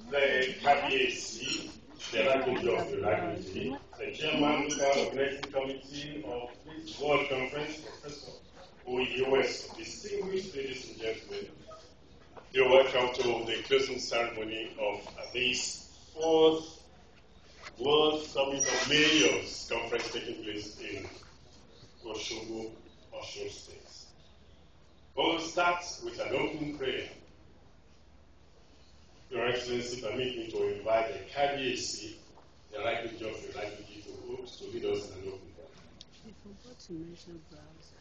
the KBAC, the Language of Reliability, the Chairman of the Organizing Committee of this World Conference, Professor OEOS, distinguished ladies and gentlemen, you're welcome to the closing ceremony of this fourth World Summit of Mayors Conference taking place in Osogbo, Osun State. We'll start with an opening prayer. Your Excellency, permit me to invite the KBAC, the Language of Reliability, to lead us in an opening prayer. I forgot to mention browser.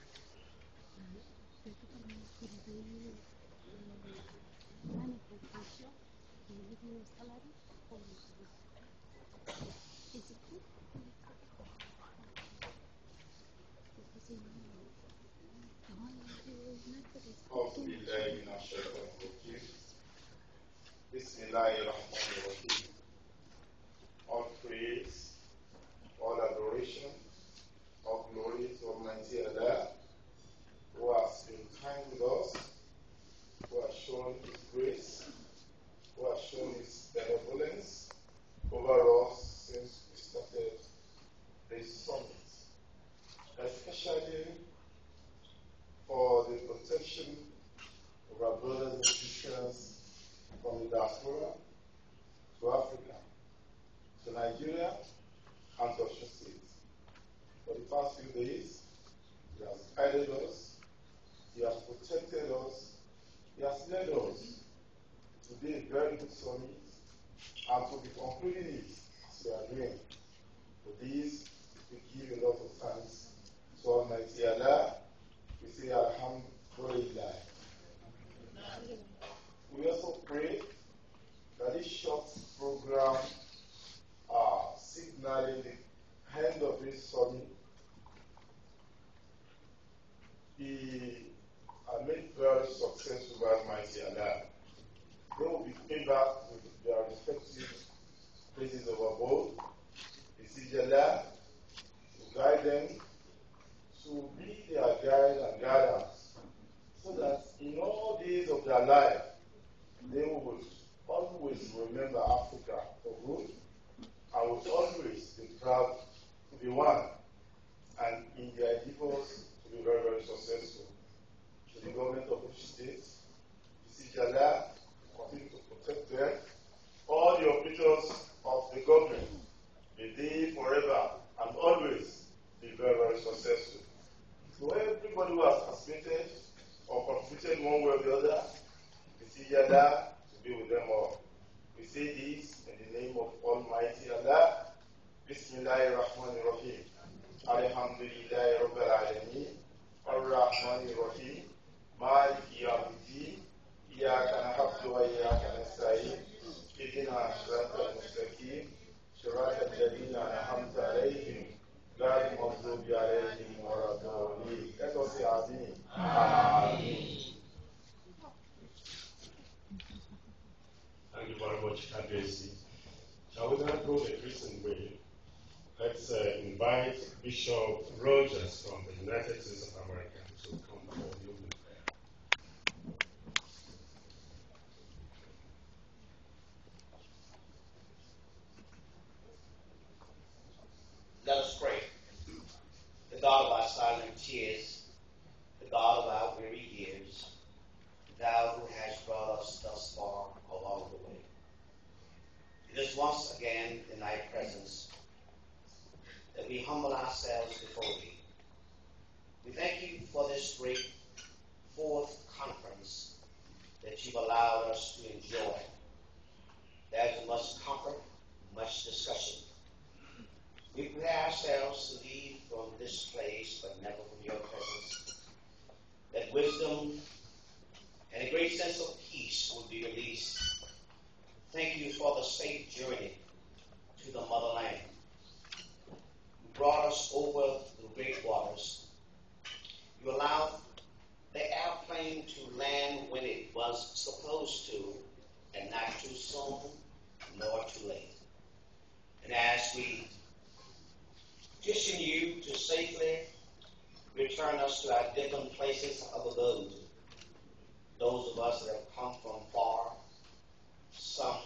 Bismillahirrahmanirrahim. All praise, all adoration, all glory to Almighty Allah, who has been kind with us, who has shown His grace, who has shown His benevolence over us since we started this summit, especially for the protection of our brothers and sisters from the diaspora to Africa, to Nigeria, and to Osun State. For the past few days, He has guided us, He has protected us, He has led us to be a very good summit, and to be concluding it as we are doing. For this, we give a lot of thanks to Almighty Allah. We say Alhamdulillah. We also pray that this short program signaling the end of this summit be made very successful by Almighty Allah. They will be paid back with their respective places of abode. We see Allah to guide them, to be their guide and guidance, so that in all days of their life, they would always remember Africa for good, and would always be proud to be one, and in their endeavors to be very, very successful. To the government of each state, Allah continue to protect them. All the operators of the government, may they forever and always be very, very successful. So everybody who has participated or contributed one way or the other, Allah to be with them all. We say this in the name of Almighty Allah. Bismillahirrahmanirrahim. Alhamdulillahi Rabbil Alameen. Ar-Rahmanir Rahim. Maliki Yawmiddin. Iyyaka na'budu wa iyyaka nasta'in. Ihdina as-siratal mustaqim. Siratal ladzina an'amta 'alayhim. Ghayril maghdubi 'alayhim waladdallin. Let us say Amen. Amen. Thank you very much, KBAC. Shall we now go the Christian way? Let's invite Bishop Rogers from the United States of America to come for the opening prayer. Let us pray. The God of our silent tears, the God of our weary years, Thou who hast brought us thus far along the way. It is once again in Thy presence that we humble ourselves before Thee. We thank You for this great fourth conference that You've allowed us to enjoy. There's much comfort, much discussion. We prepare ourselves to leave from this place, but never from Your presence. That wisdom and a great sense of peace will be released. Thank You for the safe journey to the motherland. You brought us over the great waters. You allowed the airplane to land when it was supposed to, and not too soon nor too late. And as we petition You to safely return us to our different places of abode, those of us that have come from far, some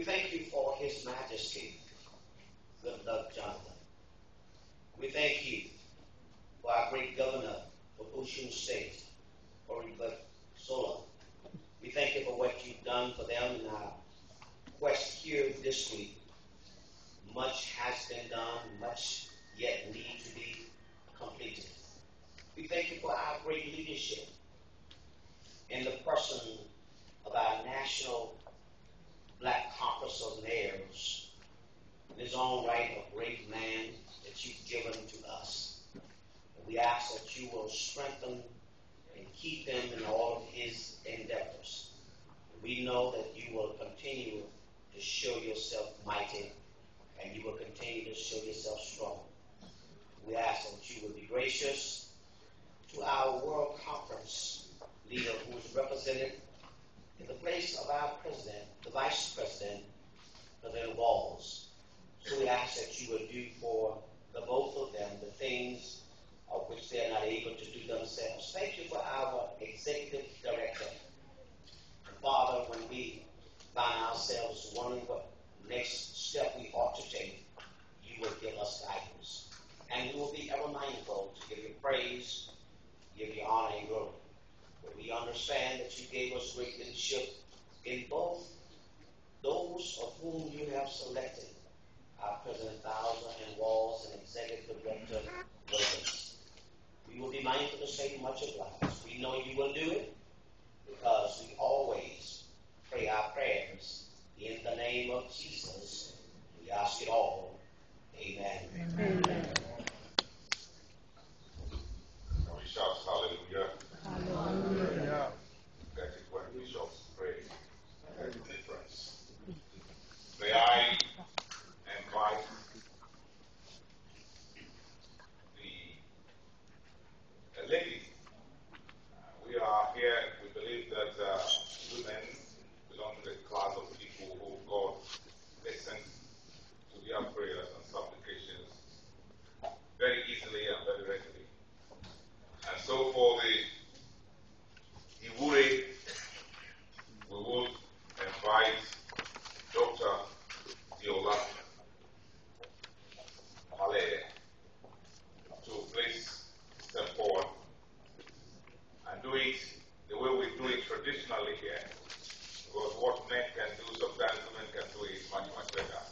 We thank you for His Majesty, Goodluck Jonathan. We thank you for our great governor of Osun State, Oribek Sola. We thank you for what you've done for them in our quest here this week. Much has been done, much yet needs to be completed. We thank you for our great leadership in the person of our National Black Conference of Mayors, in his own right, a great man that you've given to us. And we ask that you will strengthen and keep him in all of his endeavors. We know that you will continue to show yourself mighty, and you will continue to show yourself strong. We ask that you will be gracious to our World Conference leader who is represented in the place of our president, the vice president, President Walls. So we ask that you will do for the both of them the things of which they are not able to do themselves. Thank you for our executive director. And Father, when we find ourselves wondering what next step we ought to take, you will give us guidance. And we will be ever mindful to give you praise, give you honor and glory. But we understand that you gave us great leadership in both those of whom you have selected, our President Bowser and Walls and Executive Director Williams. We will be mindful to say much obliged. We know you will do it because we always pray our prayers in the name of Jesus. We ask it all. Amen. Amen. We shout hallelujah. Hallelujah. That is when bishops pray. There's a difference. May I invite the lady. We are here, we believe that women belong to the class of people who God listens to their prayers and supplications very easily and very readily. And so for the Iwure, we would invite Dr. Diola Malere to please step forward and do it the way we do it traditionally here. Because what men can do, sometimes women can do it much, much better.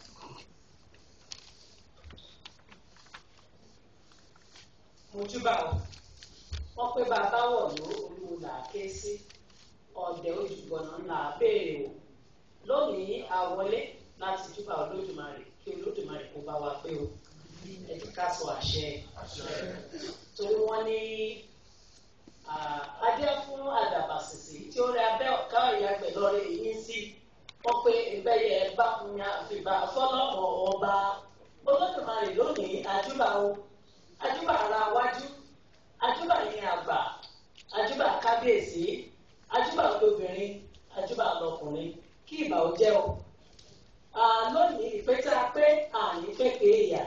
Mojúbà wọ́n pé bàbá wọ̀ ló olùlà ké sí ọ̀dẹ̀ ojúbọ̀nà ńlá béèrè o lónìí àwọlé láti júbà Olódùmarè kí Olódùmarè kó bá wa pé o ẹ ti ká sọ àṣẹ torí wọ́n ní adé fún àdàbàsìsì tí ó rẹ abẹ́ ọ̀ká ìyàgbẹ́ lọ́rẹ́ èyí sí wọ́n pé ìgbẹ́yẹ bá fún mi àfìbà fọlọ́mọ ọba Olódùmarè lónìí àjúbà o àjúbà ara wájú àjúbà yín àgbà àjúbà kábíyèsí àjúbà lóbìnrin àjúbà lọkùnrin kí ìbà ó jẹ́ o lónìí ìpè tá a pé àní pépè ìyà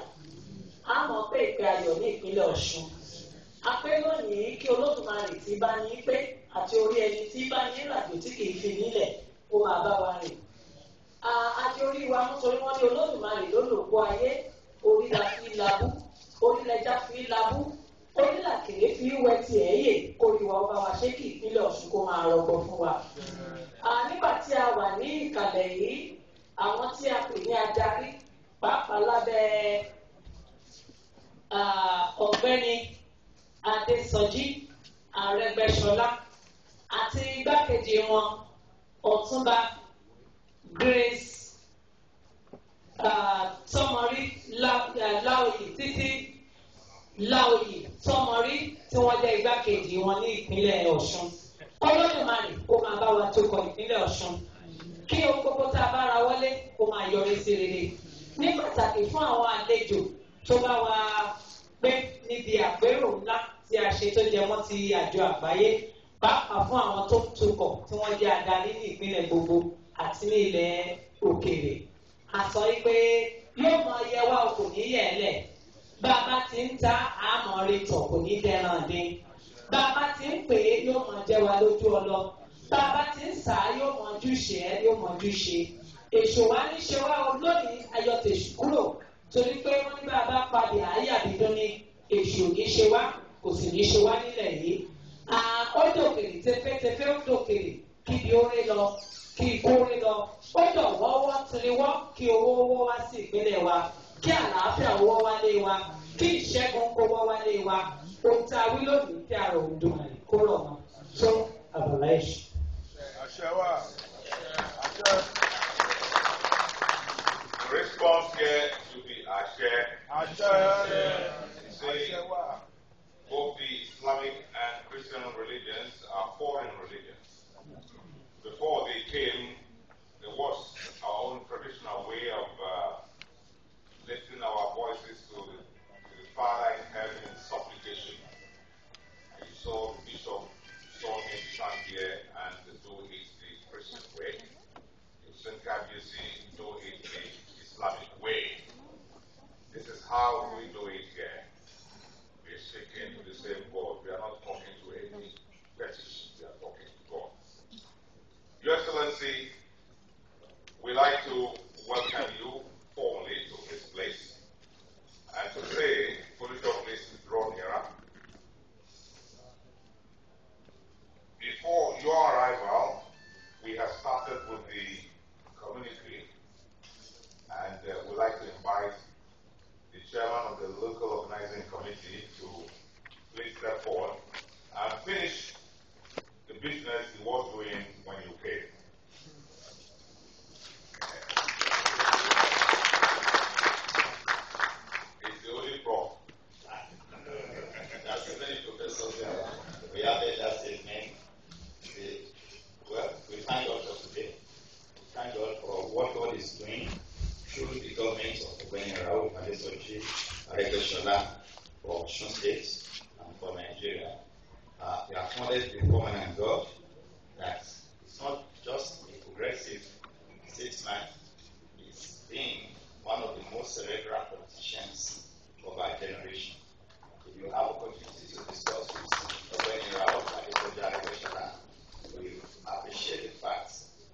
á mọ̀ pé ìpè ayọ̀ ní ìpínlẹ̀ Ọ̀ṣun a pé lónìí kí Olódùmarè tí bá ní pé àti orí ẹni tí bá ní ìrìnàjò tí kì í fi nílẹ̀ ó máa bá wa rìn àti orí wa nítorí wọ́n ní Olódùmarè ló lòpó ayé orí la fi labú orí lẹja fi labú orí làkèrè fi wẹ tiẹ̀ yè kórìí wa ọba wa ṣé kí ìpínlẹ̀ Ọ̀ṣun kó máa rọgbọ fún wa. Nígbà tí a wà ní ìkàlẹ̀ yìí àwọn tí a pè ní adarí pàápàá lábẹ́ ọ̀gbẹ́ni Adésọjí Arẹ́gbẹ́ṣọlá àti igbákejì wọn Ọ̀túnba Grace Tọ́mọrí Láòyì títí Láòyì Tọ́mọrí tí wọ́n jẹ́ igbákejì wọn ní ìpínlẹ̀ Ọ̀ṣun. Olódùmarè kó máa bá wa tukọ̀ ìpínlẹ̀ Ọ̀ṣun kí ohun gbogbo tá a bá ra wọlé kó máa yọrí sí rere. Ní pàtàkì fún àwọn àlejò tó bá wa gbé níbi àpérò ńlá tí a ṣe tó jẹ mọ́ ti àjọ àgbáyé pàápàá fún àwọn tó tukọ̀ tí wọ́n jẹ́ adarí ní ìpínlẹ̀ gbogbo àti ní ilẹ̀ òkèèrè. A sọ pé yóò mọ iye wa kò ní yẹ̀ẹ́lẹ̀ bá a bá ti ń ta àmọ́ retọ̀ kò ní dẹ́ràn dín bá a bá ti ń pè é yóò mọ jẹ́ wa lójú ọlọ bá a bá ti ń sà á yóò mọ ojúṣe ẹ yóò mọ ojúṣe èṣù wa ní ṣe wá lónìí ayọ̀tẹ̀ṣù kúrò torí pé wọ́n ní bá a bá padì ayé àbídún ní èṣù ní ṣe wá kò sì ní ṣe wá nílẹ̀ yìí. Ó dòkèrè tẹfẹ́tẹfẹ́ ó dòkèrè kí ibi ó rí lọ kí ikú rí lọ ó dọ̀ wọ́wọ́ tiriwọ́ kí owó wá sí ìpínlẹ̀ wa kí àlàáfíà wọ́ wálé wa kí ìṣẹ́gun kó wọ́ wálé wa ohun tí a wí lónìí tí a rò ń dùn àlè kó rọ̀ mọ́ tó àbọ̀lá èṣù. Àṣẹ wà. Àṣẹ. Response here should be Ashe. Both the Islamic and Christian religions are foreign religions. Before they came, there was our own traditional way of lifting our voices to the Father in heaven in supplication. And you saw the Bishop saw him stand here and do it the Christian way. You St. Gabriel do it the Islamic way. This is how we do it here. We are speaking to the same God. We are not talking to any fetish. We are talking to God. Your Excellency, we like to welcome you formally to this place and to say, Bishop, please draw nearer. Before your arrival, we have started with the community, and we'd like to invite the chairman of the local organizing committee to please step forward and finish the business he was doing when you came. It's the only problem. That's many professors there. We have that statement. Well, we thank God for today. We thank God for what God is doing through the government of Ogbeni Raoul Adesoji Aregbesola for Osun State and for Nigeria. We acknowledge the covenant God that it's not just a progressive statesman, it's being one of the most cerebral politicians of our generation. If you have opportunity to discuss with Ogbeni Raoul Adesoji Aregbesola, we appreciate the fact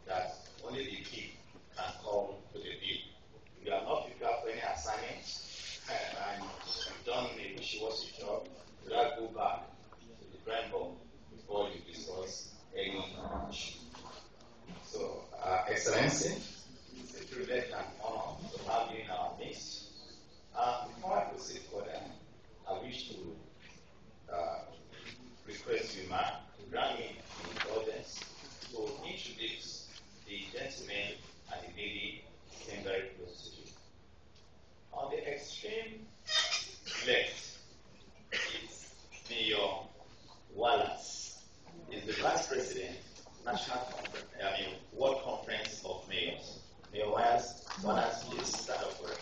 that only the big can call to the big. You are not prepared for any assignment, and you've done a wishy-washy job. You have to go back to the drawing board before you discuss any issue. So, Excellency, it's a privilege and honor to have you in our midst. Before I proceed further, I wish to request you, ma'am, to grant me the indulgence to introduce the gentleman and the lady came very close to you. On the extreme left is Mayor Wallace. Is the Vice President, World Conference of Mayors. Mayor Wallace, please stand up for it.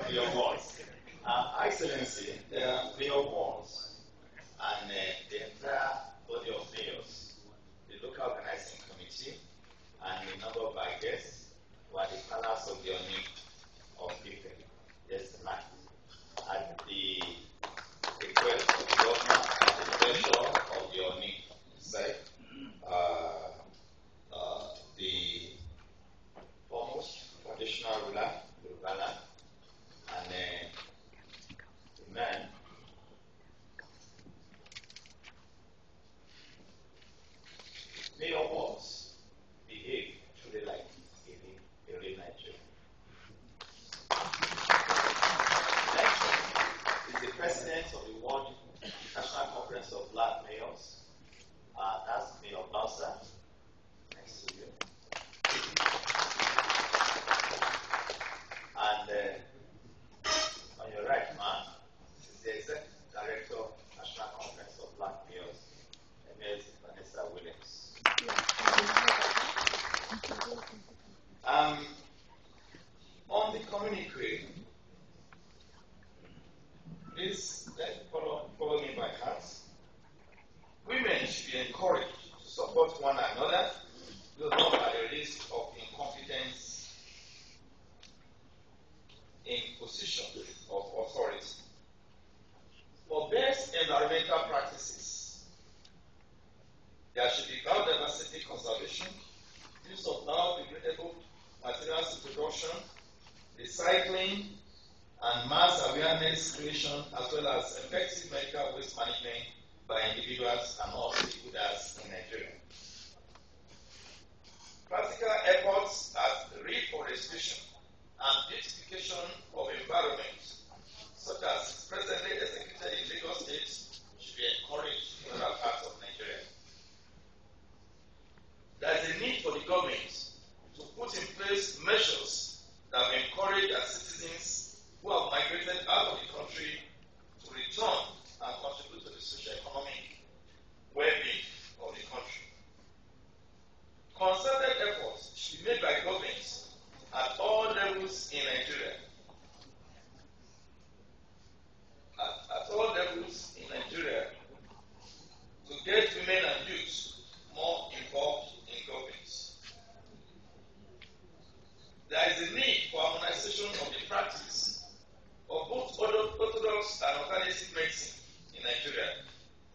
Mayor Walls. Excellency, Mayor Walls and the entire body of mayors, the local organizing committee, and a number of our guests who are the palace of the Oni of people. Yes, tonight. At the request of the governor and the pleasure of the Oni said, the foremost traditional ruler, Yoruba, and the man Mayor Walls behave truly like a real Nigerian. Next is the president of the World National Conference of Black Mayors. That's Mayor Bowser. Next to you. And on your right, man, is the Executive Director of National Conference of Black Mayors, Ms. Vanessa Williams. On the communique, please follow me by heart. Women should be encouraged to support one another, though not at the risk of incompetence in position of authority. For best environment solution, use of biodegradable materials in production, recycling, and mass awareness creation, as well as effective medical waste management by individuals and all stakeholders in Nigeria. Practical efforts at reforestation and beautification of environments, such as presently executed in Lagos State, should be encouraged in other parts of Nigeria. There is a need for the government to put in place measures that will encourage our citizens who have migrated out of the country to return and contribute to the socio-economic well-being of the country. Concerted efforts should be made by governments at all levels in Nigeria. At all levels in Nigeria to get women and youth more involved in governance. There is a need for harmonization of the practice of both orthodox and alternative medicine in Nigeria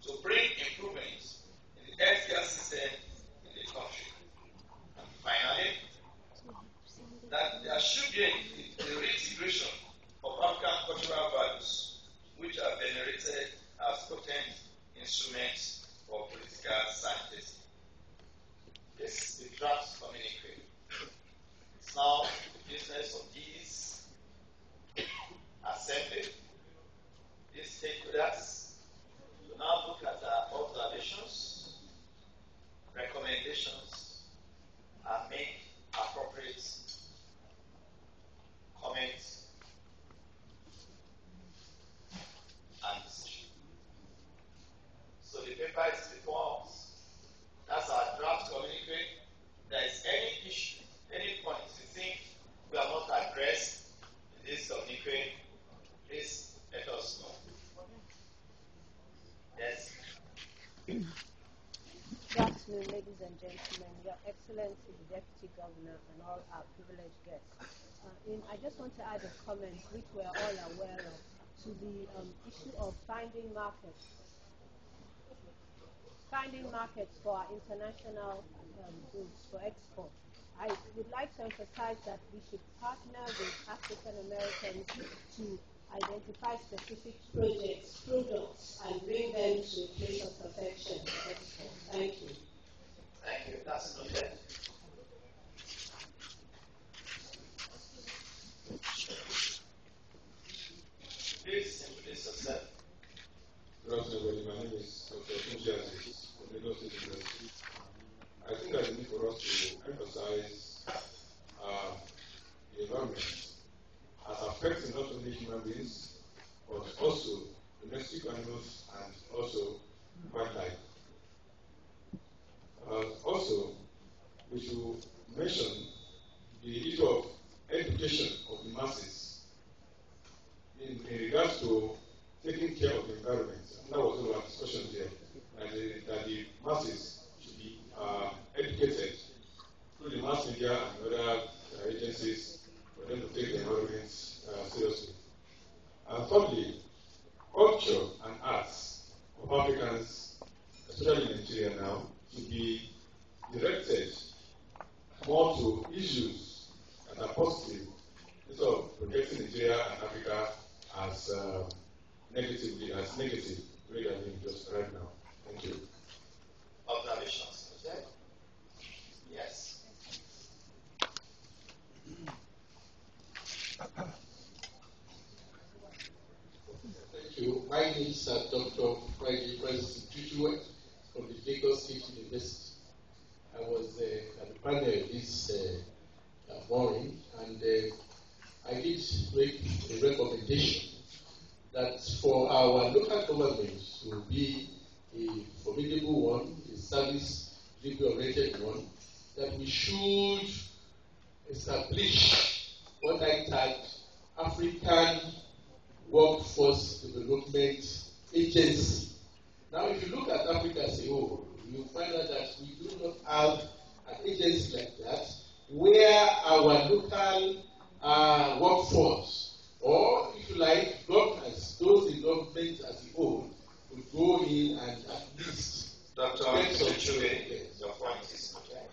to bring improvements in the healthcare system in the country. And finally, that there should be a reintegration of African cultural values which are venerated as potent instruments of political scientism. This is the draft communique. It's now the business of these assembly, these stakeholders, to now look at our observations, recommendations, and make appropriate comments and decisions. So the paper is before us. That's our draft communique. If there is any issue, any point you think we have not addressed in this communique, please let us know. Yes. Good afternoon, ladies and gentlemen, Your Excellency, the Deputy Governor, and all our privileged guests. I just want to add a comment, which we're all aware of, to the issue of finding markets for our international goods for export. I would like to emphasize that we should partner with African Americans to identify specific projects, products, and bring them to a place of perfection for export. Thank you. Thank you. That's noted. Please introduce yourself. Good afternoon, my name is Dr. Tunji Aziz from Lagos State University. I think there's a need for us to emphasize the environment as affecting not only human beings, but also domestic animals and also wildlife. Also, we should mention the issue of education of the masses in regards to taking care of the environment. And that was one of our discussions here, that the masses should be educated through the mass media and other agencies for them to take the environment seriously. And thirdly, culture and arts of Africans, especially in Nigeria now, should be directed more to issues that are positive instead of projecting Nigeria and Africa as negative, the way they're doing just right now. Thank you. Observations. Okay? Yes. Thank you. My name is Dr. Friday Francis Tutuwe from the Lagos State University. I was at the panel this morning, and I did make a recommendation that for our local government to be a formidable one, a service delivery-oriented one, that we should establish what I tagged African Workforce Development Agency. Now, if you look at Africa as a whole, you find out that we do not have an agency like that where our local workforce, or if you like, governors, those in government as a whole, would go in and at least Dr. Tutuwe, your point is okay.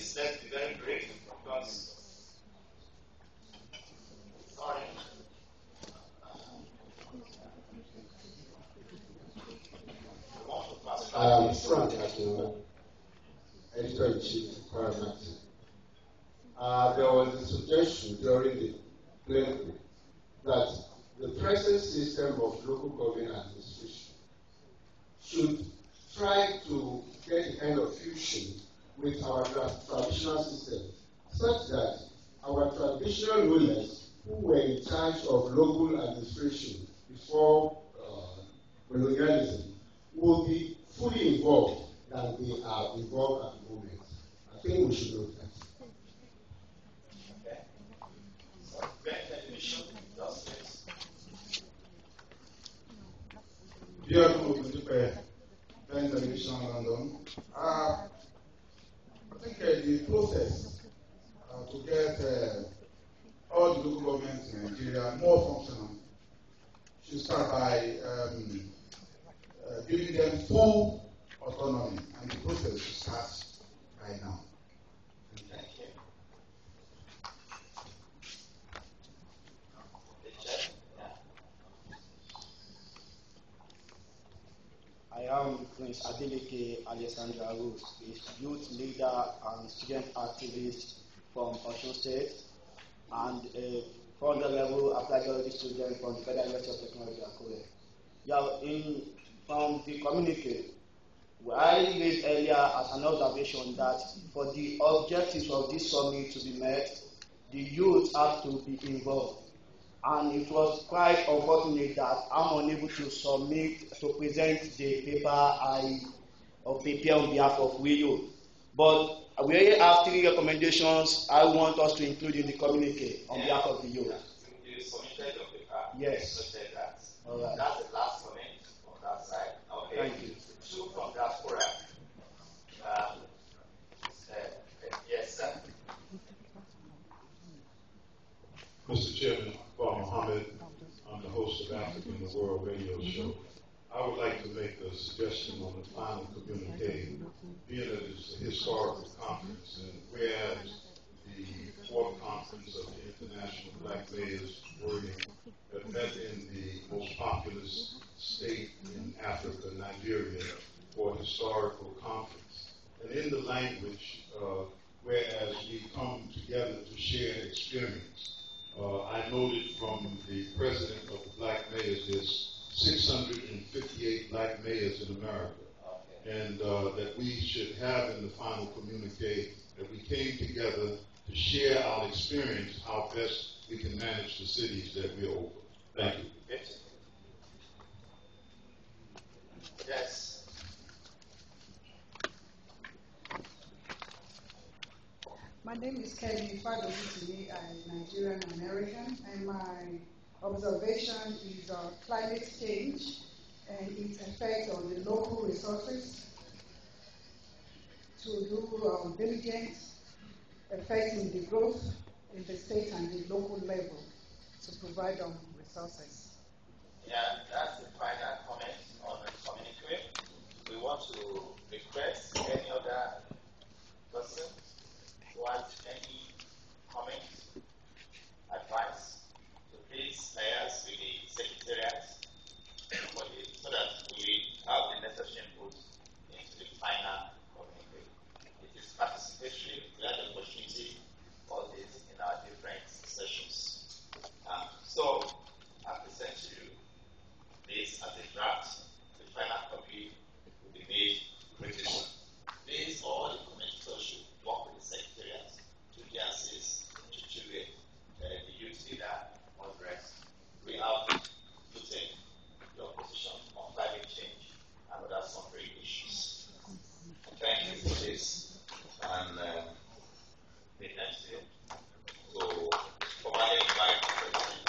please, let's be very brief because. Sorry. Frank Akinwo, Editor-in-Chief, Paramount. There was a suggestion during the plenary that the present system of local government administration should try to get a kind of fusion with our traditional system, such that our traditional rulers who were in charge of local administration before colonialism will be fully involved than they are involved at the moment. I think we should note that. Okay. So, we should justice. Television London. I think the process to get all the local governments in Nigeria more functional should start by giving them full autonomy, and the process should start right now. Thank you. I am Prince Adeleke Alessandra Rose, a youth leader and student activist from Osun State, and a founder-level applied geology student from the Federal University of Technology, Akure. From the communique, I raised earlier as an observation that for the objectives of this summit to be met, the youth have to be involved. And it was quite unfortunate that I'm unable to present the paper I prepare on behalf of We Youth. But we have 3 recommendations I want us to include in the communique on behalf of the youth. You submitted your paper. Yes. That. All right. That's the last comment on that side. Okay. Thank you. 2 from diaspora. Yes, sir. Mr. Chairman, Paul Mohammed, I'm the host of Africa in the World radio show. I would like to make a suggestion on the final communique, being that it's a historical conference, and whereas the 4th conference of the International Black Mayors that met in the most populous state in Africa, Nigeria, for a historical conference. And in the language, whereas we come together to share experience, I noted from the president of the Black Mayors, there's 658 Black Mayors in America, and that we should have in the final communique that we came together to share our experience, how best we can manage the cities that we're over. Thank you. Yes. My name is Kelly Fadolitini. I'm Nigerian American, and my observation is climate change and its effect on the local resources to do diligence affecting the growth in the state and the local level to provide resources. Yeah, that's the final comment on the communique. We want to request any other person who has any comments, advice, to please liaise with the secretariat so that we have the necessary input into the final communique. It is participatory. We have the opportunity for this in our different sessions. So I present to you this as a draft. The final copy will be made pretty soon. These all the commentators should work with the secretariat to the assist to the youth leader on the rest. We have put in your position on climate change and other sundry issues. Thank you for this. And the next year, so formally invite the president.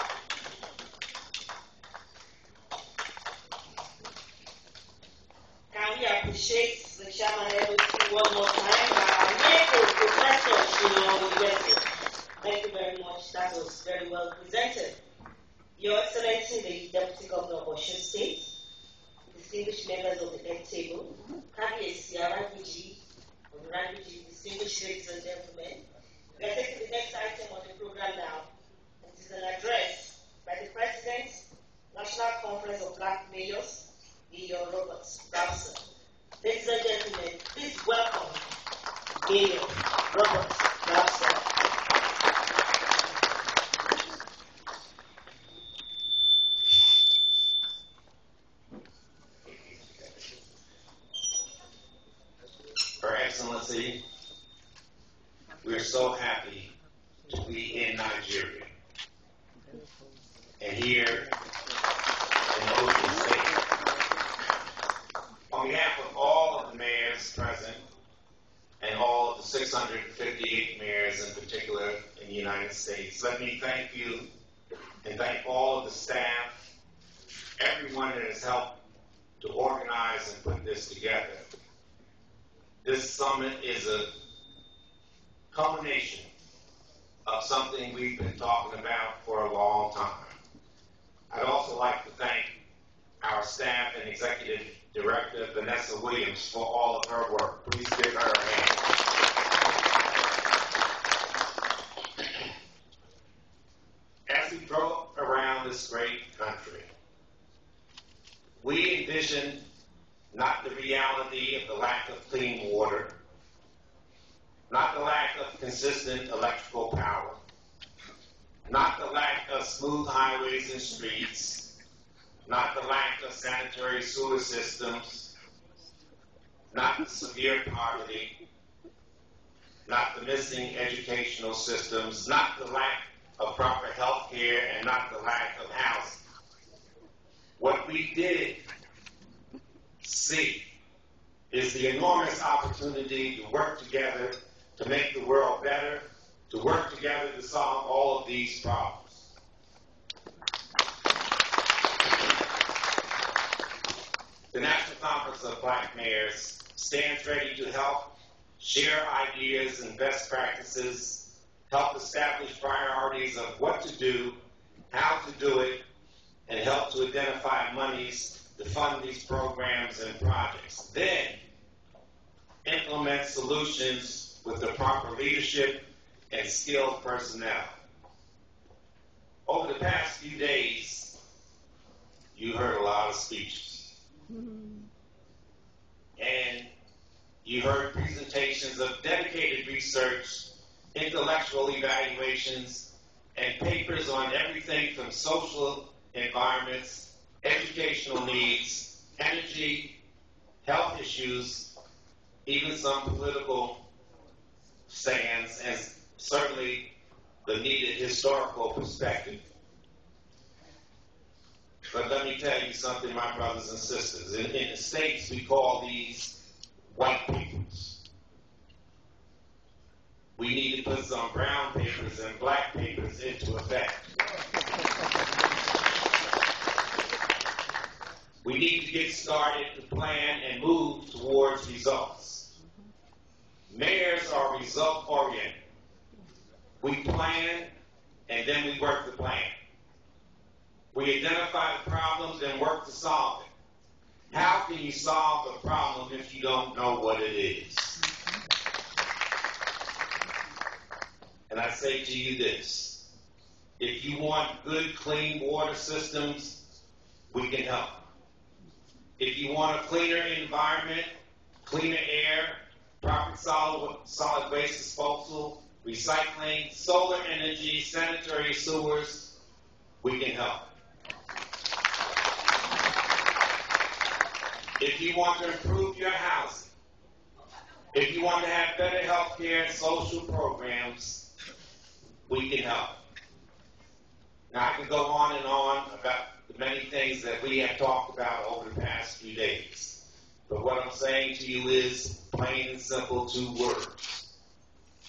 Can we appreciate the chairman LOT one more time? Professor Shino. Thank you very much. That was very well presented. Your Excellency, the Deputy Governor of Osun State, distinguished members of the head table, Kabiyesi Arabiji, Honorary distinguished ladies and gentlemen, we are taking the next item on the program now. It is an address by the President, National Conference of Black Mayors, Mayor Robert Browson. Ladies and gentlemen, please welcome Mayor Robert Browson. Her Excellency, we're so happy to be in Nigeria and here in Ocean State. On behalf of all of the mayors present and all of the 658 mayors in particular in the United States, let me thank you and thank all of the staff, everyone that has helped to organize and put this together. This summit is a culmination of something we've been talking about for a long time. I'd also like to thank our staff and Executive Director, Vanessa Williams, for all of her work. Please give her a hand. As we drove around this great country, we envisioned not the reality of the lack of clean water, not the lack of consistent electrical power, not the lack of smooth highways and streets, not the lack of sanitary sewer systems, not the severe poverty, not the missing educational systems, not the lack of proper health care, and not the lack of housing. What we did see is the enormous opportunity to work together to make the world better, to work together to solve all of these problems. The National Conference of Black Mayors stands ready to help share ideas and best practices, help establish priorities of what to do, how to do it, and help to identify monies to fund these programs and projects. Then, implement solutions with the proper leadership and skilled personnel. Over the past few days, you heard a lot of speeches. And you heard presentations of dedicated research, intellectual evaluations, and papers on everything from social environments, educational needs, energy, health issues, even some political stands, and certainly the needed historical perspective. But let me tell you something, my brothers and sisters. In the States, we call these white papers. We need to put some brown papers and black papers into effect. We need to get started to plan and move towards results. Mayors are result-oriented. We plan, and then we work the plan. We identify the problems and work to solve it. How can you solve a problem if you don't know what it is? And I say to you this: if you want good, clean water systems, we can help. If you want a cleaner environment, cleaner air, proper solid waste disposal, recycling, solar energy, sanitary sewers, we can help. If you want to improve your housing, if you want to have better health care and social programs, we can help. Now, I can go on and on about the many things that we have talked about over the past few days. But what I'm saying to you is plain and simple, 2 words.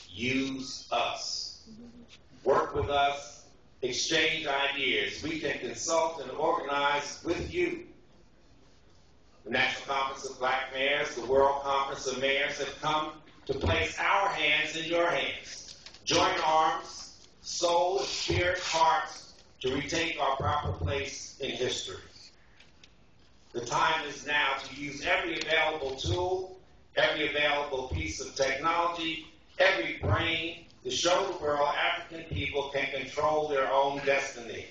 Use us. Work with us. Exchange ideas. We can consult and organize with you. The National Conference of Black Mayors, the World Conference of Mayors have come to place our hands in your hands. Join arms, soul, spirit, hearts, to retake our proper place in history. The time is now to use every available tool every available piece of technology, every brain to show the world African people can control their own destiny.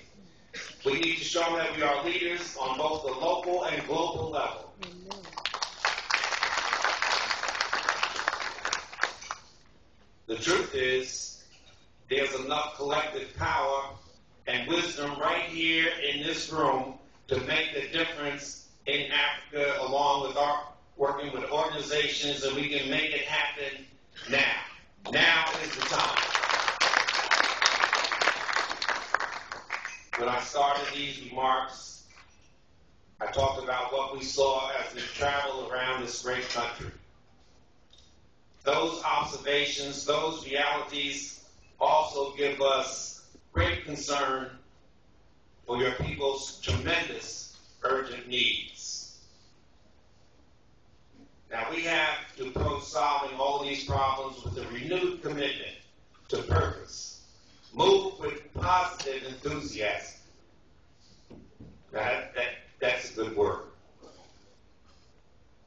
We need to show them that we are leaders on both the local and global level. The truth is, there's enough collective power and wisdom right here in this room to make the difference in Africa, along with our working with organizations, and we can make it happen now. Now is the time. When I started these remarks, I talked about what we saw as we traveled around this great country. Those observations, those realities also give us great concern for your people's tremendous urgent needs. Now we have to approach solving all these problems with a renewed commitment to purpose. Move with positive enthusiasm. Now that's a good word.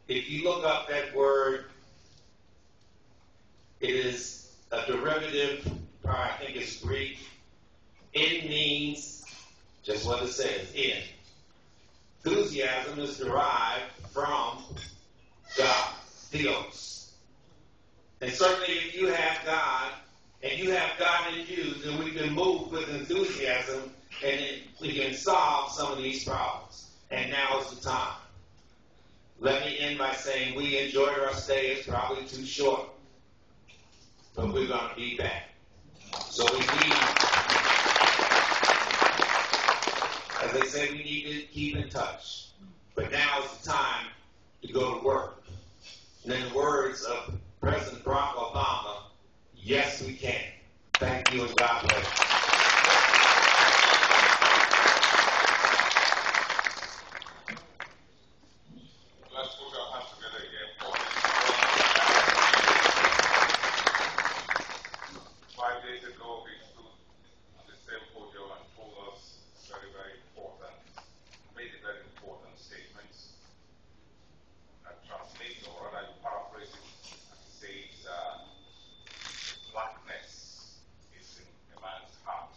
If you look up that word, it is a derivative, I think it's Greek. It means just what it says, in. Enthusiasm is derived from God, Theos. And certainly if you have God, and you have God in you, then we can move with enthusiasm and we can solve some of these problems. And now is the time. Let me end by saying we enjoyed our stay. It's probably too short. But we're going to be back. So we need, as they say, we need to keep in touch. But now is the time to go to work. And in the words of President Barack Obama, yes, we can. Thank you and God bless you. Let's put our hands together again for 5 days ago, we stood on the same podium and told us very, very important, made a very important statements. I translate, or rather paraphrase it, and it says, blackness is in a man's heart.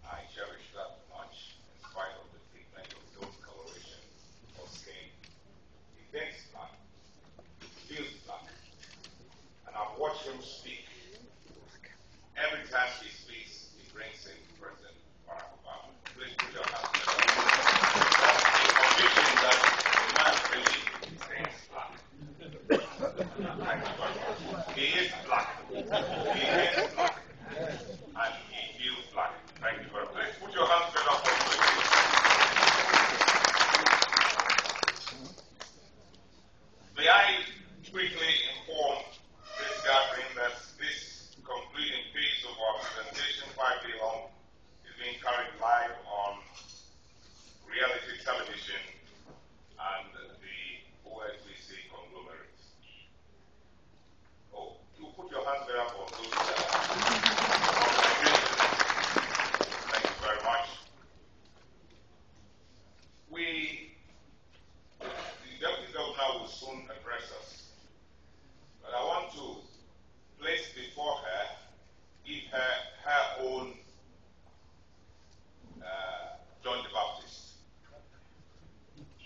I cherish that much, in spite of the pigment of his own coloration or skin. He thinks black, he feels black, and I've watched him speak. Every time he speaks, he brings in President Barack Obama. Please put your hands together. That's a conviction that the man really thinks black. Thank you very much. He is black. He is black. And he feels black. Thank you very much. Please put your hands together for him. May I quickly inform this gathering that this concluding phase of our presentation, 5 day long, is being carried live on reality television and the OSBC conglomerate. Oh, you put your hands there for those Thank you very much. The Deputy Governor will soon address us, but I want to place before her, give her own John the Baptist.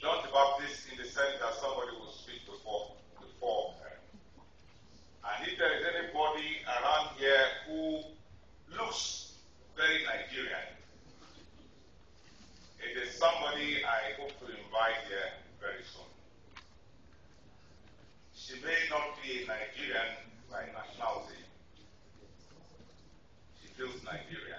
John the Baptist in the sense that somebody will speak before her. And if there is anybody around here who looks very Nigerian, it is somebody I hope to invite here very soon. She may not be a Nigerian by nationality. She feels Nigerian.